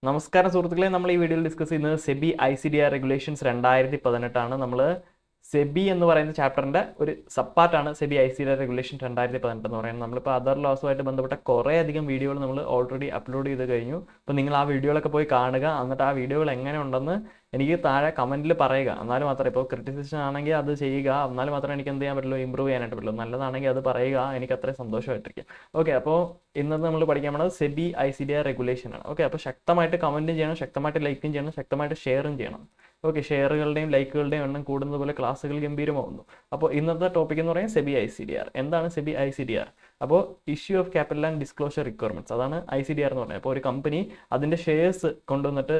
നമസ്കാരം സുഹൃത്തുക്കളെ, നമ്മൾ ഈ വീഡിയോയിൽ ഡിസ്കസ് ചെയ്യുന്നത് സെബി ICDR റെഗുലേഷൻസ് 2018 ആണ്. നമ്മൾ സെബി എന്ന് പറയുന്ന ചാപ്റ്ററിന്റെ ഒരു സബ്പാർട്ടാണ് സെബി ICDR റെഗുലേഷൻ 2018 എന്ന് പറയുന്നത്. നമ്മളിപ്പോൾ അതർ ലോസുമായിട്ട് ബന്ധപ്പെട്ട കുറേ അധികം വീഡിയോകൾ നമ്മൾ ഓൾറെഡി അപ്ലോഡ് ചെയ്ത് കഴിഞ്ഞു. അപ്പോൾ നിങ്ങൾ ആ വീഡിയോകളൊക്കെ പോയി കാണുക. എന്നിട്ട് ആ വീഡിയോകൾ എങ്ങനെ ഉണ്ടെന്ന് എനിക്ക് താഴെ കമൻറ്റിൽ പറയുക. എന്നാലും മാത്രമേ, ഇപ്പോൾ ക്രിറ്റിസിസം ആണെങ്കിൽ അത് ചെയ്യുക, എന്നാലും മാത്രമേ എനിക്ക് എന്ത് ചെയ്യാൻ പറ്റുള്ളൂ, ഇമ്പ്രൂവ് ചെയ്യാനായിട്ട് പറ്റുള്ളൂ. നല്ലതാണെങ്കിൽ അത് പറയുക, എനിക്ക് അത്രയും സന്തോഷമായിട്ടിരിക്കും. ഓക്കെ, അപ്പോൾ ഇന്നത്തെ നമ്മൾ പഠിക്കാൻ പോകുന്നത് സെബി ICDR റെഗുലേഷൻ ആണ്. ഓക്കെ, അപ്പോൾ ശക്തമായിട്ട് കമൻറ്റും ചെയ്യണം, ശക്തമായിട്ട് ലൈക്കും ചെയ്യണം, ശക്തമായിട്ട് ഷെയറും ചെയ്യണം. ഓക്കെ, ഷെയറുകളുടെയും ലൈക്കുകളുടെയും എണ്ണം കൂടുന്നത് പോലെ ക്ലാസ്സുകൾ ഗംഭീരമാവുന്നു. അപ്പോൾ ഇന്നത്തെ ടോപ്പിക് എന്ന് പറയുന്നത് സെബി ICDR. എന്താണ് സെബി ICDR? അപ്പോൾ issue of capital and disclosure requirements, അതാണ് ICDR എന്ന് പറയുന്നത്. അപ്പോൾ ഒരു കമ്പനി അതിൻ്റെ ഷെയർസ് കൊണ്ടുവന്നിട്ട്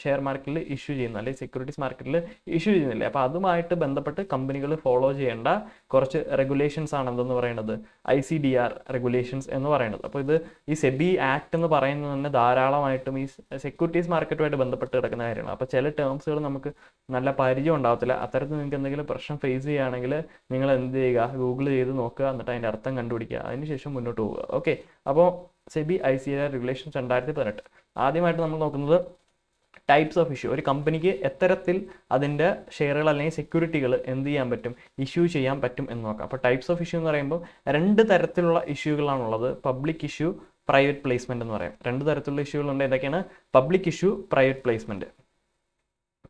ഷെയർ മാർക്കറ്റിൽ ഇഷ്യൂ ചെയ്യുന്ന, അല്ലെങ്കിൽ സെക്യൂരിറ്റീസ് മാർക്കറ്റിൽ ഇഷ്യൂ ചെയ്യുന്നില്ലേ, അപ്പോൾ അതുമായിട്ട് ബന്ധപ്പെട്ട് കമ്പനികൾ ഫോളോ ചെയ്യേണ്ട കുറച്ച് റെഗുലേഷൻസ് ആണ് എന്തെന്ന് പറയുന്നത്, ICDR റെഗുലേഷൻസ് എന്ന് പറയുന്നത്. അപ്പോൾ ഇത് ഈ സെബി ആക്ട് എന്ന് പറയുന്നത് തന്നെ ധാരാളമായിട്ടും ഈ സെക്യൂരിറ്റീസ് മാർക്കറ്റുമായിട്ട് ബന്ധപ്പെട്ട് കിടക്കുന്ന കാര്യമാണ്. അപ്പോൾ ചില ടേംസുകൾ നമുക്ക് നല്ല പരിചയം ഉണ്ടാവത്തില്ല. അത്തരത്തിൽ നിങ്ങൾക്ക് എന്തെങ്കിലും പ്രശ്നം ഫേസ് ചെയ്യുകയാണെങ്കിൽ നിങ്ങൾ എന്ത് ചെയ്യുക, ഗൂഗിൾ ചെയ്ത് നോക്കുക, എന്നിട്ട് അതിൻ്റെ അർത്ഥം കണ്ടുപിടിക്കുക, അതിനുശേഷം മുന്നോട്ട് പോവുക. ഓക്കെ, അപ്പോൾ സെബി ICDR റെഗുലേഷൻസ് 2018. ആദ്യമായിട്ട് നമ്മൾ നോക്കുന്നത് ടൈപ്സ് ഓഫ് ഇഷ്യൂ. ഒരു കമ്പനിക്ക് എത്തരത്തിൽ അതിൻ്റെ ഷെയറുകൾ അല്ലെങ്കിൽ സെക്യൂരിറ്റികൾ എന്ത് ചെയ്യാൻ പറ്റും, ഇഷ്യൂ ചെയ്യാൻ പറ്റും എന്ന് നോക്കാം. അപ്പോൾ ടൈപ്സ് ഓഫ് ഇഷ്യൂ എന്ന് പറയുമ്പോൾ രണ്ട് തരത്തിലുള്ള ഇഷ്യൂകളാണുള്ളത്. പബ്ലിക് ഇഷ്യൂ, പ്രൈവറ്റ് പ്ലേസ്മെന്റ് എന്ന് പറയും. രണ്ട് തരത്തിലുള്ള ഇഷ്യൂകളുണ്ട്. ഏതൊക്കെയാണ്? Public issue, private placement.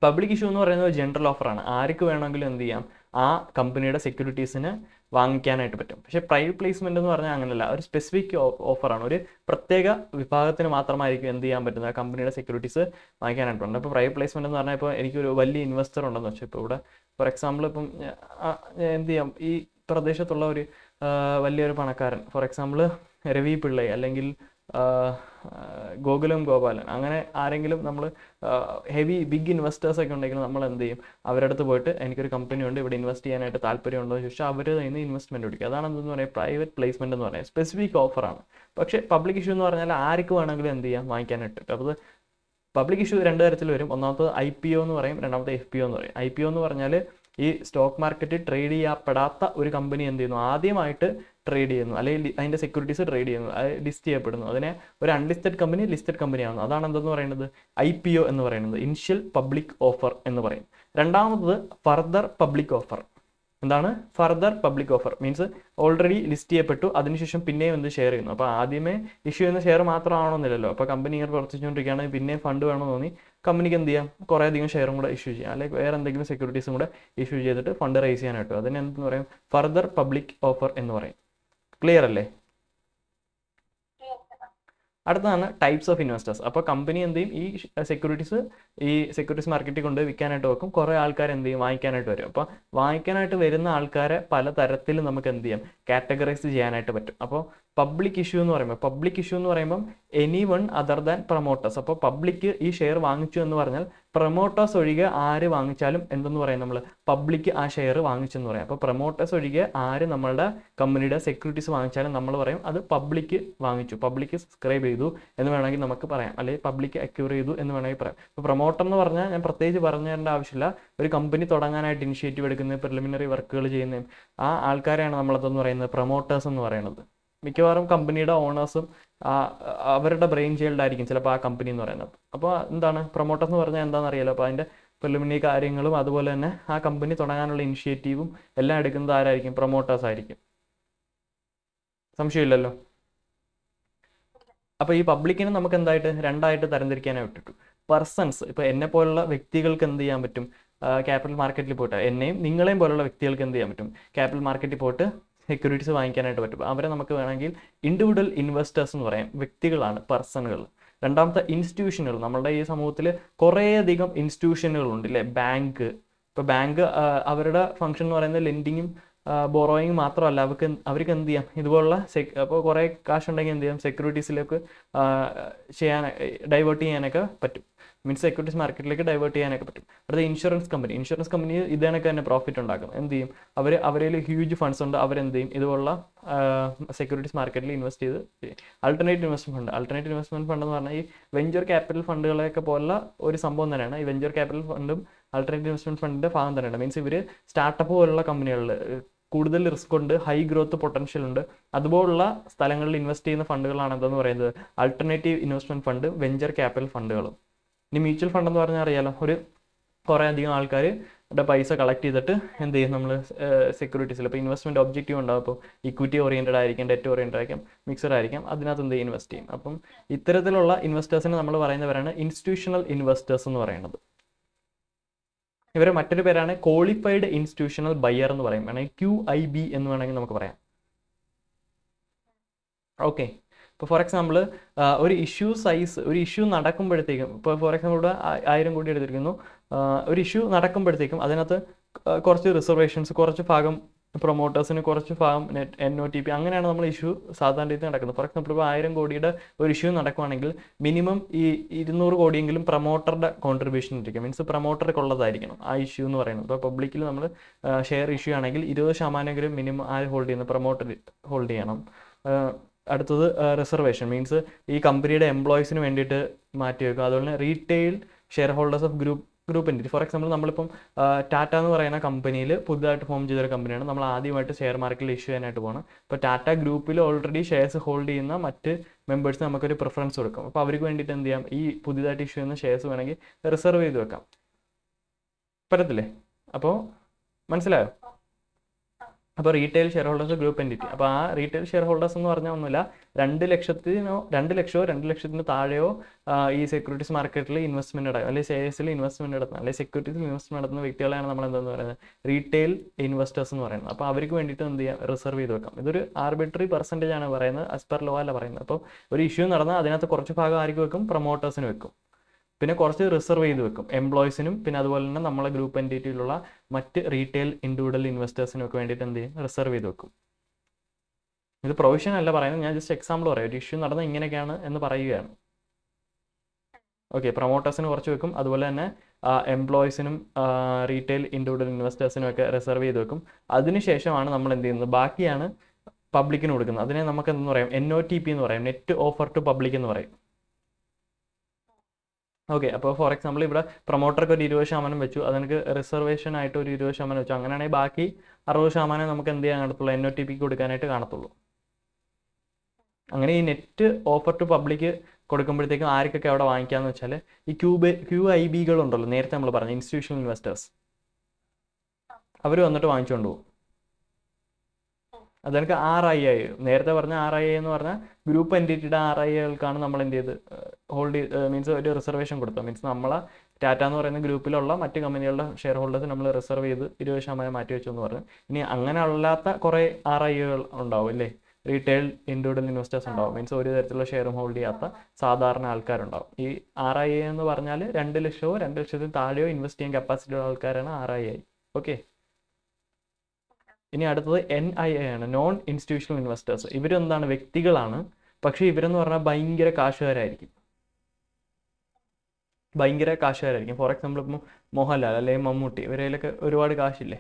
Public issue എന്ന് പറയുന്നത് ജനറൽ ഓഫറാണ്. ആർക്ക് വേണമെങ്കിലും എന്ത് ചെയ്യാം, ആ കമ്പനിയുടെ സെക്യൂരിറ്റീസിന് വാങ്ങിക്കാനായിട്ട് പറ്റും. പക്ഷേ പ്രൈവറ്റ് പ്ലേസ്മെന്റ് എന്ന് പറഞ്ഞാൽ അങ്ങനെയല്ല, ഒരു സ്പെസിഫിക് ഓഫറാണ്. ഒരു പ്രത്യേക വിഭാഗത്തിന് മാത്രമായിരിക്കും എന്ത് ചെയ്യാൻ പറ്റുന്നത്, കമ്പനിയുടെ സെക്യൂരിറ്റീസ് വാങ്ങിക്കാനായിട്ട് പറ്റും. അപ്പോൾ പ്രൈവറ്റ് പ്ലേസ്മെന്റ് എന്ന് പറഞ്ഞാൽ, ഇപ്പോൾ എനിക്കൊരു വലിയ ഇൻവെസ്റ്റർ ഉണ്ടെന്ന് വെച്ചാൽ, ഇപ്പോൾ ഇവിടെ ഫോർ എക്സാമ്പിൾ ഇപ്പം എന്ത് ചെയ്യാം, ഈ പ്രദേശത്തുള്ള ഒരു വലിയൊരു പണക്കാരൻ, ഫോർ എക്സാമ്പിൾ രവി പിള്ളൈ അല്ലെങ്കിൽ ഗോകുലം ഗോപാലൻ, അങ്ങനെ ആരെങ്കിലും നമ്മൾ ഹെവി ബിഗ് ഇൻവെസ്റ്റേഴ്സ് ഒക്കെ ഉണ്ടെങ്കിൽ നമ്മൾ എന്ത് ചെയ്യും, അവരുടെ അടുത്ത് പോയിട്ട് എനിക്കൊരു കമ്പനി ഉണ്ട്, ഇവിടെ ഇൻവെസ്റ്റ് ചെയ്യാനായിട്ട് താല്പര്യമുണ്ടോ എന്ന് ചോദിച്ചാൽ അവർ നിന്ന് ഇൻവെസ്റ്റ്മെന്റ് കൊടുക്കുക. അതാണ് എന്തെന്ന് പറയുക, പ്രൈവറ്റ് പ്ലേസ്മെന്റ് എന്ന് പറയുന്നത്. സ്പെസിഫിക് ഓഫറാണ്. പക്ഷേ പബ്ലിക് ഇഷ്യൂ എന്ന് പറഞ്ഞാൽ ആർക്ക് വേണമെങ്കിലും എന്ത് ചെയ്യാം, വാങ്ങിക്കാനായിട്ട്. അപ്പോൾ പബ്ലിക് ഇഷ്യൂ രണ്ട് തരത്തിൽ വരും. ഒന്നാമത്തത് IPO എന്ന് പറയും, രണ്ടാമത്തെ FPO എന്ന് പറയും. IPO എന്ന് പറഞ്ഞാൽ ഈ സ്റ്റോക്ക് മാർക്കറ്റിൽ ട്രേഡ് ചെയ്യപ്പെടാത്ത ഒരു കമ്പനി എന്ത് ചെയ്യുന്നു, ആദ്യമായിട്ട് ട്രേഡ് ചെയ്യുന്നു, അല്ലെങ്കിൽ അതിൻ്റെ സെക്യൂരിറ്റീസ് ട്രേഡ് ചെയ്യുന്നു, അത് ലിസ്റ്റ് ചെയ്യപ്പെടുന്നു. അതിനെ ഒരു അൺലിസ്റ്റഡ് കമ്പനി ലിസ്റ്റഡ് കമ്പനി ആവുന്നു. അതാണ് എന്തെന്ന് പറയുന്നത്, IPO എന്ന് പറയുന്നത്. ഇനിഷ്യൽ പബ്ലിക് ഓഫർ എന്ന് പറയും. രണ്ടാമത് ഫർദർ പബ്ലിക് ഓഫർ. എന്താണ് further public offer? Means already list ചെയ്യപ്പെട്ടു, അതിനുശേഷം പിന്നെയും എന്ത് ഷെയർ ചെയ്യുന്നു. അപ്പോൾ ആദ്യമേ ഇഷ്യൂ ചെയ്യുന്ന ഷെയർ മാത്രമാണെന്നില്ലല്ലോ. അപ്പോൾ കമ്പനി ഇങ്ങനെ പ്രവർത്തിച്ചുകൊണ്ടിരിക്കുകയാണെങ്കിൽ പിന്നെയും ഫണ്ട് വേണമെന്ന് തോന്നി കമ്പനിക്ക് എന്ത് ചെയ്യാം, കുറേ അധികം ഷെയറും കൂടെ ഇഷ്യൂ ചെയ്യാം, അല്ലെങ്കിൽ വേറെ എന്തെങ്കിലും സെക്യൂരിറ്റീസും കൂടെ ഇഷ്യൂ ചെയ്തിട്ട് ഫണ്ട് റൈസ് ചെയ്യാനായിട്ട്. അതിന് എന്തെന്ന് പറയും, ഫർദർ പബ്ലിക് ഓഫർ എന്ന് പറയും. ക്ലിയർ അല്ലേ? അടുത്തതാണ് ടൈപ്സ് ഓഫ് ഇൻവെസ്റ്റേഴ്സ്. അപ്പോൾ കമ്പനി എന്ത് ചെയ്യും, ഈ സെക്യൂരിറ്റീസ് മാർക്കറ്റിൽ കൊണ്ട് വിൽക്കാനായിട്ട് വെക്കും. കുറേ ആൾക്കാർ എന്ത് ചെയ്യും, വാങ്ങിക്കാനായിട്ട് വരും. അപ്പോൾ വാങ്ങിക്കാനായിട്ട് വരുന്ന ആൾക്കാരെ പല തരത്തിൽ നമുക്ക് എന്ത് ചെയ്യാം, കാറ്റഗറൈസ് ചെയ്യാനായിട്ട് പറ്റും. അപ്പോൾ പബ്ലിക് ഇഷ്യൂ എന്ന് പറയുമ്പോൾ any one other than promoters. അപ്പോൾ പബ്ലിക്ക് ഈ ഷെയർ വാങ്ങിച്ചു എന്ന് പറഞ്ഞാൽ പ്രൊമോട്ടേഴ്സ് ഒഴികെ ആര് വാങ്ങിച്ചാലും എന്തെന്ന് പറയും, നമ്മൾ പബ്ലിക്ക് ആ ഷെയർ വാങ്ങിച്ചെന്ന് പറയാം. അപ്പോൾ പ്രൊമോട്ടേഴ്സ് ഒഴികെ ആര് നമ്മളുടെ കമ്പനിയുടെ സെക്യൂരിറ്റീസ് വാങ്ങിച്ചാലും നമ്മൾ പറയും അത് പബ്ലിക്ക് വാങ്ങിച്ചു, പബ്ലിക്ക് സബ്സ്ക്രൈബ് ചെയ്തു എന്ന് വേണമെങ്കിൽ നമുക്ക് പറയാം, അല്ലെങ്കിൽ പബ്ലിക്ക് അക്യൂർ ചെയ്തു എന്ന് വേണമെങ്കിൽ പറയാം. ഇപ്പോൾ പ്രൊമോട്ടർ എന്ന് പറഞ്ഞാൽ ഞാൻ പ്രത്യേകിച്ച് പറഞ്ഞു തരേണ്ട ആവശ്യമില്ല. ഒരു കമ്പനി തുടങ്ങാനായിട്ട് ഇനിഷ്യേറ്റീവ് എടുക്കുന്ന, പ്രിലിമിനറി വർക്കുകൾ ചെയ്യുന്ന ആ ആൾക്കാരെയാണ് നമ്മളതെന്ന് പറയുന്നത് പ്രൊമോട്ടേഴ്സ് എന്ന് പറയുന്നത്. മിക്കവാറും കമ്പനിയുടെ ഓണേഴ്സും അവരുടെ ബ്രെയിൻ ചൈൽഡ് ആയിരിക്കും ചിലപ്പോൾ ആ കമ്പനി എന്ന് പറയുന്നത്. അപ്പോൾ എന്താണ് പ്രൊമോട്ടേഴ്സ് എന്ന് പറഞ്ഞാൽ എന്താണെന്ന് അറിയാലോ. അപ്പോൾ അതിൻ്റെ പ്രിലിമിനറി കാര്യങ്ങളും അതുപോലെ തന്നെ ആ കമ്പനി തുടങ്ങാനുള്ള ഇനിഷ്യേറ്റീവും എല്ലാം എടുക്കുന്നത് ആരായിരിക്കും, പ്രൊമോട്ടേഴ്സ് ആയിരിക്കും. സംശയമില്ലല്ലോ. അപ്പോൾ ഈ പബ്ലിക്കിനെ നമുക്ക് എന്തായിട്ട് രണ്ടായിട്ട് തരംതിരിക്കാനായി വിട്ടിട്ടു. പേഴ്സൺസ്, ഇപ്പോൾ എന്നെ പോലുള്ള വ്യക്തികൾക്ക് എന്ത് ചെയ്യാൻ പറ്റും, ക്യാപിറ്റൽ മാർക്കറ്റിൽ പോയിട്ട്, എന്നെയും നിങ്ങളെയും പോലുള്ള വ്യക്തികൾക്ക് എന്ത് ചെയ്യാൻ പറ്റും, ക്യാപിറ്റൽ മാർക്കറ്റിൽ പോയിട്ട് സെക്യൂരിറ്റീസ് വാങ്ങിക്കാനായിട്ട് പറ്റും. അവരെ നമുക്ക് വേണമെങ്കിൽ ഇൻഡിവിജ്വൽ ഇൻവെസ്റ്റേഴ്സ് എന്ന് പറയാം. വ്യക്തികളാണ്, പേഴ്സണുകൾ. രണ്ടാമത്തെ ഇൻസ്റ്റിറ്റ്യൂഷനുകൾ. നമ്മുടെ ഈ സമൂഹത്തിൽ കുറേയധികം ഇൻസ്റ്റിറ്റ്യൂഷനുകളുണ്ട് അല്ലേ. ബാങ്ക്, ഇപ്പോൾ ബാങ്ക് അവരുടെ ഫംഗ്ഷൻ എന്ന് പറയുന്നത് ലെൻഡിങ്ങും ബോറോയിങ് മാത്രമല്ല, അവർക്ക് എന്ത് ചെയ്യാം, ഇതുപോലുള്ള അപ്പോൾ കുറേ കാശ് ഉണ്ടെങ്കിൽ എന്ത് ചെയ്യാം, സെക്യൂരിറ്റീസിലേക്ക് ഡൈവേർട്ട് ചെയ്യാനൊക്കെ പറ്റും. മീൻസ് സെക്യൂരിറ്റീസ് മാർക്കറ്റിലേക്ക് ഡൈവേർട്ട് ചെയ്യാനൊക്കെ പറ്റും. അടുത്ത ഇൻഷുറൻസ് കമ്പനി ഇതേണൊക്കെ തന്നെ പ്രോഫിറ്റ് ഉണ്ടാക്കും. എന്ത് ചെയ്യും, അവരിൽ ഹ്യൂജ് ഫണ്ട്സ് ഉണ്ട്, അവരെന്ത് ചെയ്യും, ഇതുപോലുള്ള സെക്യൂരിറ്റീസ് മാർക്കറ്റിൽ ഇൻവെസ്റ്റ് ചെയ്ത്. ആൾട്ടർനേറ്റീവ് ഇൻവെസ്റ്റ്മെന്റ് ഫണ്ട് എന്ന് പറഞ്ഞാൽ ഈ വെഞ്ചർ ക്യാപിറ്റൽ ഫണ്ടുകളെയൊക്കെ പോലുള്ള ഒരു സംഭവം തന്നെയാണ്. ഈ വെഞ്ചർ ക്യാപിറ്റൽ ഫണ്ടും ആൾട്ടർനേറ്റീവ് ഇൻവെസ്റ്റ്മെന്റ് ഫണ്ടിന്റെ ഭാഗം തന്നെയാണ്. മീൻസ് ഇവർ സ്റ്റാർട്ടപ്പ് പോലുള്ള കമ്പനികളിൽ കൂടുതൽ റിസ്ക് ഉണ്ട്, ഹൈ ഗ്രോത്ത് പൊട്ടൻഷ്യൽ ഉണ്ട്, അതുപോലുള്ള സ്ഥലങ്ങളിൽ ഇൻവെസ്റ്റ് ചെയ്യുന്ന ഫണ്ടുകളാണ് എന്തെന്ന് പറയുന്നത് alternative investment fund, venture capital ഫണ്ടുകളും. ഇനി മ്യൂച്വൽ ഫണ്ട് എന്ന് പറഞ്ഞാൽ അറിയാലോ, കുറേ അധികം ആൾക്കാരുടെ പൈസ കളക്ട് ചെയ്തിട്ട് എന്ത് ചെയ്യും, നമ്മൾ സെക്യൂരിറ്റീസിൽ ഇപ്പോൾ ഇൻവെസ്റ്റ്മെന്റ് ഒബ്ജക്റ്റീവ് ഉണ്ടാവും. അപ്പോൾ ഇക്വിറ്റി ഓറിയൻറ്റഡ് ആയിരിക്കും, ഡെറ്റ് ഓറിയൻറ്റഡ് ആയിരിക്കും, മിക്സഡ് ആയിരിക്കും, അതിനകത്ത് എന്ത് ചെയ്യും, ഇൻവെസ്റ്റ് ചെയ്യും. അപ്പം ഇത്തരത്തിലുള്ള ഇൻവെസ്റ്റേഴ്സിന് നമ്മൾ പറയുന്നവരാണ് ഇൻസ്റ്റിറ്റ്യൂഷണൽ ഇൻവെസ്റ്റേഴ്സ് എന്ന് പറയുന്നത്. ഇവരെ മറ്റൊരു പേരാണ് ക്വാളിഫൈഡ് ഇൻസ്റ്റിറ്റ്യൂഷണൽ ബയർ എന്ന് പറയും, വേണമെങ്കിൽ QIB എന്ന് വേണമെങ്കിൽ നമുക്ക് പറയാം. ഓക്കെ, ഇപ്പോൾ ഫോർ എക്സാമ്പിൾ ഒരു ഇഷ്യൂ നടക്കുമ്പോഴത്തേക്കും, ഇപ്പോൾ ഫോർ എക്സാമ്പിൾ ഇവിടെ 1000 കോടി എടുത്തിരിക്കുന്നു, ഒരു ഇഷ്യൂ നടക്കുമ്പോഴത്തേക്കും അതിനകത്ത് കുറച്ച് റിസർവേഷൻസ്, കുറച്ച് ഭാഗം പ്രൊമോട്ടേഴ്സിന്, കുറച്ച് ഭാഗം NOTP, അങ്ങനെയാണ് നമ്മൾ ഇഷ്യൂ സാധാരണ രീതി നടക്കുന്നത്. ഫോർ എക്സാമ്പിൾ ഇപ്പോൾ 1000 കോടിയുടെ ഒരു ഇഷ്യൂ നടക്കുവാണെങ്കിൽ മിനിമം ഈ 200 കോടിയെങ്കിലും പ്രൊമോട്ടറുടെ കോൺട്രിബ്യൂഷൻ ഇരിക്കും, മീൻസ് പ്രൊമോട്ടർക്ക് ഉള്ളതായിരിക്കണം ആ ഇഷ്യൂ എന്ന് പറയുന്നത്. ഇപ്പോൾ പബ്ലിക്കിൽ നമ്മൾ ഷെയർ ഇഷ്യൂ ആണെങ്കിൽ 20% മിനിമം ആര് ഹോൾഡ് ചെയ്യുന്നത്, പ്രൊമോട്ടർ ഹോൾഡ് ചെയ്യണം. അടുത്തത് റിസർവേഷൻ, മീൻസ് ഈ കമ്പനിയുടെ എംപ്ലോയീസിന് വേണ്ടിയിട്ട് മാറ്റി വെക്കുക. അതുപോലെ തന്നെ retail share holders of group entity. For example നമ്മളിപ്പം ടാറ്റ എന്ന് പറയുന്ന കമ്പനിയിൽ പുതുതായിട്ട് ഫോം ചെയ്തൊരു കമ്പനിയാണ്, നമ്മൾ ആദ്യമായിട്ട് ഷെയർ മാർക്കറ്റിൽ ഇഷ്യൂ ചെയ്യാനായിട്ട് പോകണം. ഇപ്പോൾ ടാറ്റ ഗ്രൂപ്പിൽ ഓൾറെഡി ഷെയർസ് ഹോൾഡ് ചെയ്യുന്ന മറ്റ് മെമ്പേഴ്സിന് നമുക്കൊരു പ്രിഫറൻസ് കൊടുക്കും. അപ്പോൾ അവർക്ക് വേണ്ടിയിട്ട് എന്ത് ചെയ്യാം, ഈ പുതിയതായിട്ട് ഇഷ്യൂ ചെയ്യുന്ന ഷെയർസ് വേണമെങ്കിൽ റിസർവ് ചെയ്ത് വെക്കാം. പറ്റത്തില്ലേ? അപ്പോൾ മനസ്സിലായോ? അപ്പോൾ retail share holders group entity. അപ്പോൾ ആ റീറ്റെയിൽ ഷെയർ ഹോൾഡേഴ്സ് എന്ന് പറഞ്ഞാൽ ഒന്നുമില്ല, 2 ലക്ഷമോ 2 ലക്ഷത്തിന് താഴെയോ ഈ സെക്യൂരിറ്റീസ് മാർക്കറ്റിൽ ഇൻവെസ്റ്റ്മെന്റ് നടത്തുക, അല്ലെങ്കിൽ ഷെയർസിൽ ഇൻവെസ്റ്റ്മെന്റ് നടത്തുന്ന, അല്ലെങ്കിൽ സെക്യൂരിറ്റീസിൽ ഇൻവെസ്റ്റ്മെന്റ് നടത്തുന്ന വ്യക്തികളെയാണ് നമ്മൾ എന്താണെന്ന് പറയുന്നത് റീറ്റെയിൽ ഇൻവെസ്റ്റേഴ്സ് എന്ന് പറയുന്നത്. അപ്പോൾ അവർക്ക് വേണ്ടിയിട്ട് എന്ത് ചെയ്യാം, റിസർവ് ചെയ്ത് വെക്കാം. ഇതൊരു ആർബിട്രറി പെർസെൻറ്റേജ് ആണ് പറയുന്നത്, ആസ് പെർ ലോ അല്ല പറയുന്നത്. അപ്പോൾ ഒരു ഇഷ്യൂ നടന്നാൽ അതിനകത്ത് കുറച്ച് ഭാഗം ആർക്ക് വെക്കും, പ്രൊമോട്ടേഴ്സിന് വെക്കും, പിന്നെ കുറച്ച് റിസർവ് ചെയ്ത് വെക്കും എംപ്ലോയീസിനും, പിന്നെ അതുപോലെ തന്നെ നമ്മളെ ഗ്രൂപ്പ് എൻറ്റിറ്റിയിലുള്ള മറ്റ് റീറ്റെയിൽ ഇൻഡിവിജ്വൽ ഇൻവെസ്റ്റേഴ്സിനും ഒക്കെ വേണ്ടിയിട്ട് എന്ത് ചെയ്യും, റിസർവ് ചെയ്ത് വെക്കും. ഇത് പ്രൊവിഷൻ അല്ല പറയുന്നത്, ഞാൻ ജസ്റ്റ് എക്സാമ്പിൾ പറയാം. ഒരു ഇഷ്യൂ നടന്നത് ഇങ്ങനെയൊക്കെയാണ് എന്ന് പറയുകയാണ്. ഓക്കെ, പ്രൊമോട്ടേഴ്സിന് കുറച്ച് വെക്കും, അതുപോലെ തന്നെ എംപ്ലോയീസിനും റീറ്റെയിൽ ഇൻഡിവിജ്വൽ ഇൻവെസ്റ്റേഴ്സിനും ഒക്കെ റിസർവ് ചെയ്ത് വെക്കും. അതിനുശേഷമാണ് നമ്മൾ എന്ത് ചെയ്യുന്നത്, ബാക്കിയാണ് പബ്ലിക്കിന് കൊടുക്കുന്നത്. അതിനെ നമുക്ക് എന്തെന്ന് പറയാം, NOTP എന്ന് പറയും, നെറ്റ് ഓഫർ ടു പബ്ലിക് എന്ന് പറയും. ഓക്കെ, അപ്പോൾ ഫോർ എക്സാമ്പിൾ ഇവിടെ പ്രൊമോട്ടർക്ക് ഒരു 20% വെച്ചു, അതെനിക്ക് റിസർവേഷൻ ആയിട്ട് ഒരു 20% വെച്ചു. അങ്ങനെയാണെങ്കിൽ ബാക്കി 60% നമുക്ക് എന്ത് ചെയ്യാൻ കാണത്തുള്ളൂ, NOTP കൊടുക്കാനായിട്ട് കാണത്തുള്ളൂ. അങ്ങനെ ഈ നെറ്റ് ഓഫർ ടു പബ്ലിക് കൊടുക്കുമ്പോഴത്തേക്കും ആർക്കൊക്കെ അവിടെ വാങ്ങിക്കാമെന്ന് വെച്ചാൽ ഈ QIBകളുണ്ടല്ലോ, നേരത്തെ നമ്മൾ പറഞ്ഞ ഇൻസ്റ്റിറ്റ്യൂഷണൽ ഇൻവെസ്റ്റേഴ്സ്, അവർ വന്നിട്ട് വാങ്ങിച്ചുകൊണ്ട് പോകും. അതെനിക്ക് RIA, നേരത്തെ പറഞ്ഞ RIA എന്ന് പറഞ്ഞാൽ ഗ്രൂപ്പ് എൻറ്റിറ്റിയുടെ RIAകൾക്കാണ് നമ്മൾ എന്ത് ചെയ്ത് ഹോൾഡ് മീൻസ് ഒരു റിസർവേഷൻ കൊടുത്തത്. മീൻസ് നമ്മളെ ടാറ്റ എന്ന് പറയുന്ന ഗ്രൂപ്പിലുള്ള മറ്റ് കമ്പനികളുടെ ഷെയർ ഹോൾഡേഴ്സ് നമ്മൾ റിസർവ് ചെയ്ത് 20% മാറ്റി വെച്ചു എന്ന് പറഞ്ഞു. ഇനി അങ്ങനെ അല്ലാത്ത കുറേ RIAകൾ ഉണ്ടാവും അല്ലേ, റീറ്റെയിൽ ഇൻഡിവിജ്വൽ ഇൻവെസ്റ്റേഴ്സ് ഉണ്ടാവും, മീൻസ് ഒരു തരത്തിലുള്ള ഷെയറും ഹോൾഡ് ചെയ്യാത്ത സാധാരണ ആൾക്കാരുണ്ടാവും. ഈ RIA എന്ന് പറഞ്ഞാൽ 2 ലക്ഷമോ 2 ലക്ഷത്തിന് താഴെയോ ഇൻവെസ്റ്റ് ചെയ്യാൻ കപ്പാസിറ്റി ഉള്ള ആൾക്കാരാണ് RIA. ഓക്കെ, ഇനി അടുത്തത് NIA ആണ്, നോൺ ഇൻസ്റ്റിറ്റ്യൂഷണൽ ഇൻവെസ്റ്റേഴ്സ്. ഇവരെന്താണ്, വ്യക്തികളാണ്, പക്ഷേ ഇവരെന്ന് പറഞ്ഞാൽ ഭയങ്കര കാശുകാരായിരിക്കും. ഫോർ എക്സാമ്പിൾ ഇപ്പം മോഹൻലാൽ അല്ലെങ്കിൽ മമ്മൂട്ടി, ഇവരേലൊക്കെ ഒരുപാട് കാശില്ലേ,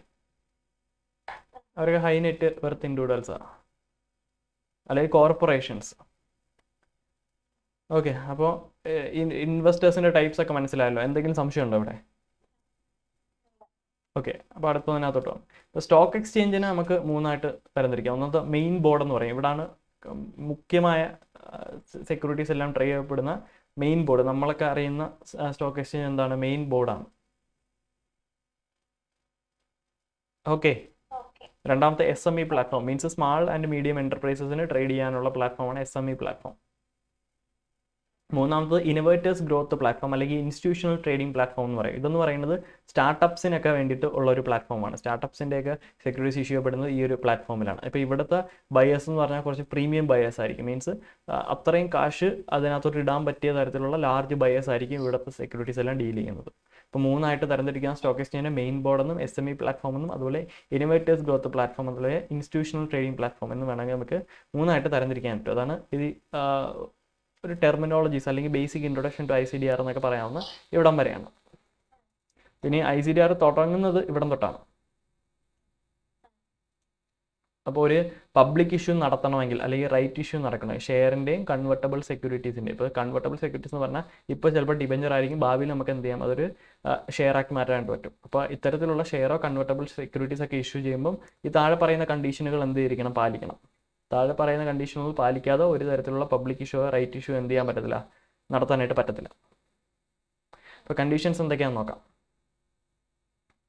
അവരൊക്കെ ഹൈ നെറ്റ് വെർത്ത് ഇൻഡിവിജ്വൽസാണ്, അല്ലെങ്കിൽ കോർപ്പറേഷൻസ്. ഓക്കെ, അപ്പോൾ ഇൻവെസ്റ്റേഴ്സിൻ്റെ ടൈപ്സ് ഒക്കെ മനസ്സിലായല്ലോ. എന്തെങ്കിലും സംശയം ഉണ്ടോ ഇവിടെ? ഓക്കെ, അപ്പോൾ അടുത്തതിനകത്തോട്ട് പോകാം. ഇപ്പോൾ സ്റ്റോക്ക് എക്സ്ചേഞ്ചിനെ നമുക്ക് 3ആയിട്ട് തരംതിരിക്കാം. ഒന്നാമത്തെ മെയിൻ ബോർഡ് എന്ന് പറയും, ഇവിടാണ് മുഖ്യമായ സെക്യൂരിറ്റീസ് എല്ലാം ട്രേഡ് ചെയ്യപ്പെടുന്ന മെയിൻ ബോർഡ്. നമ്മളൊക്കെ അറിയുന്ന സ്റ്റോക്ക് എക്സ്ചേഞ്ച് എന്താണ്, മെയിൻ ബോർഡാണ്. ഓക്കെ, രണ്ടാമത്തെ SME platform, means small and medium എൻ്റർപ്രൈസസിന് ട്രേഡ് ചെയ്യാനുള്ള പ്ലാറ്റ്ഫോമാണ് SME പ്ലാറ്റ്ഫോം. മൂന്നാമത്തത് ഇന്നോവേറ്റേഴ്സ് ഗ്രോത്ത് പ്ലാറ്റ്ഫോം, അല്ലെങ്കിൽ ഇൻസ്റ്റിറ്റ്യൂഷണൽ ട്രേഡിംഗ് പ്ലാറ്റ്ഫോം എന്ന് പറയും. ഇതെന്ന് പറയുന്നത് സ്റ്റാർട്ടപ്സിനൊക്കെ വേണ്ടിയിട്ട് ഉള്ള ഒരു പ്ലാറ്റ്ഫോമാണ്. സ്റ്റാർട്ടപ്സിൻ്റെയൊക്കെ സെക്യൂരിറ്റീസ് ഇഷ്യൂ ചെയ്യപ്പെടുന്നത് ഈ ഒരു പ്ലാറ്റ്ഫോമിലാണ്. ഇപ്പോൾ ഇവിടുത്തെ ബയേഴ്സ് എന്ന് പറഞ്ഞാൽ കുറച്ച് പ്രീമിയം ബയേഴ്സ് ആയിരിക്കും, മീൻസ് അത്രയും കാശ് അതിനകത്തോട്ട് ഇടാൻ പറ്റിയ തരത്തിലുള്ള ലാർജ് ബയേഴ്സ് ആയിരിക്കും ഇവിടുത്തെ സെക്യൂരിറ്റീസ് എല്ലാം ഡീൽ ചെയ്യുന്നത്. ഇപ്പോൾ 3ആയിട്ട് തരംതിരിക്കാൻ സ്റ്റോക്ക് എക്സ്ചേഞ്ചിൻ്റെ മെയിൻ ബോർഡ് എന്നും SME പ്ലാറ്റ്ഫോം എന്നും അതുപോലെ ഇന്നോവേറ്റേഴ്സ് ഗ്രോത്ത് പ്ലാറ്റ്ഫോം അതുപോലെ ഇൻസ്റ്റിറ്റ്യൂഷണൽ ട്രേഡിംഗ് പ്ലാറ്റ്ഫോം എന്ന് വേണമെങ്കിൽ നമുക്ക് 3ആയിട്ട് തരംതിരിക്കാൻ പറ്റും. അതാണ് ഇത് ഒരു ടെർമിനോളജീസ് അല്ലെങ്കിൽ ബേസിക് ഇൻട്രൊഡക്ഷൻ ടു ICDR എന്നൊക്കെ പറയാവുന്ന ഇവിടം വരെയാണ്. പിന്നെ ICDR തുടങ്ങുന്നത് ഇവിടം തൊട്ടാണ്. അപ്പോൾ ഒരു പബ്ലിക് ഇഷ്യൂ നടത്തണമെങ്കിൽ അല്ലെങ്കിൽ റൈറ്റ് ഇഷ്യൂ നടക്കണം ഷെയറിൻ്റെയും കൺവെർട്ടബിൾ സെക്യൂരിറ്റീസിൻ്റെയും. ഇപ്പോൾ കൺവെർട്ടബിൾ സെക്യൂരിറ്റീസ് എന്ന് പറഞ്ഞാൽ ഇപ്പോൾ ചിലപ്പോൾ ഡിബഞ്ചർ ആയിരിക്കും, ഭാവിയിൽ നമുക്ക് എന്ത് ചെയ്യാം അതൊരു ഷെയർ ആക്കി മാറ്റാനായിട്ട് പറ്റും. അപ്പോൾ ഇത്തരത്തിലുള്ള ഷെയറോ കൺവെർട്ടബിൾ സെക്യൂരിറ്റീസ് ഒക്കെ ഇഷ്യൂ ചെയ്യുമ്പം ഈ താഴെ പറയുന്ന കണ്ടീഷനുകൾ എന്ത് ചെയ്തിരിക്കണം, പാലിക്കണം. താഴെ പറയുന്ന കണ്ടീഷനുകൾ പാലിക്കാതെ ഒരു തരത്തിലുള്ള പബ്ലിക് ഇഷ്യൂ റൈറ്റ് ഇഷ്യൂ എന്ത് ചെയ്യാൻ പറ്റത്തില്ല, നടത്താനായിട്ട് പറ്റത്തില്ല. അപ്പോൾ കണ്ടീഷൻസ് എന്തൊക്കെയാണെന്ന് നോക്കാം.